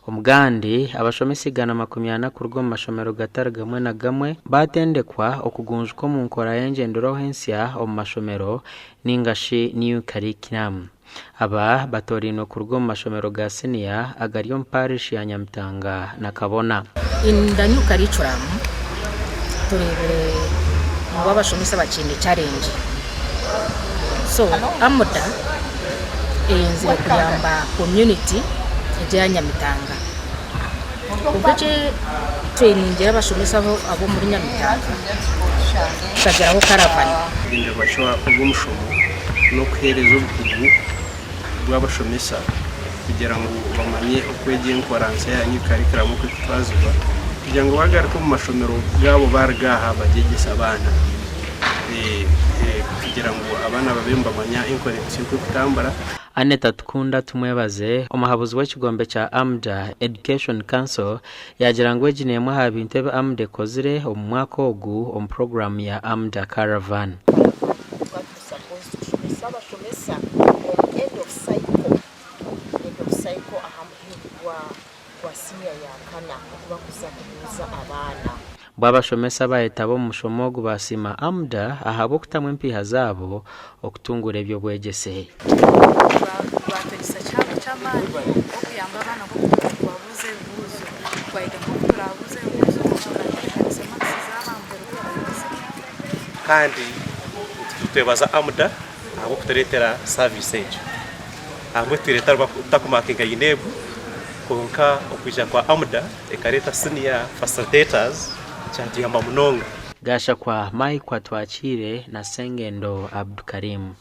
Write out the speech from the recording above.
Omugandi abashomesa igana 40 kurwa mu mashomero gatari gamwe na gamwe batendekwa okugunjwa mu nkora y'engendero hensya omu mashomero ningashi new curriculum. Aba batorino kurwa mu mashomero ga senior agari mu parish ya Nyamitanga na Kabona. In the new curriculum turebe mu babashomesa bakinde challenge. So amuda enzira kuyamba community ya Nyamitanga. Ugaje training y'abashomesa abo muri Nyamitanga. Kageraho karavani. Inda bashwa ubumushoma no kwereza ubukugu bw'abashomesa kugira ngo bamanye ukwegeye inkoranse ya new curriculum ko twazwa kugira ngo bagaruke mu mashomero gabo bargaha bagegesa abana kugira ngo abana babemba manya inkoranse ko kutambara. Aneta Tukunda tumwebaze omuhabuzi w'ekigombe kya AMDA Education Council yagira ngo eginemu ha bintu bya AMDA kozire omu mwaka ogu omu program ya AMDA Caravan. Bwabashomesa bayetabo mu mushomogu basima AMDA ahabo kutamwe empiha zabo okutungura ebyo bwegese. Batagisa cyabo cy'amani okuyamba abana bo kubabuze buzo kwaide ngo turabuze buzo kanise maxi zabambere kandi tutebaza AMDA abo kuteretera service age abo turetera takumakinga yinebu konka okwijja kwa AMDA ekareta senior facilitators cyatiyamba munonga Gasha kwa Mike kwa Twachire na Sengendo Abdukarim.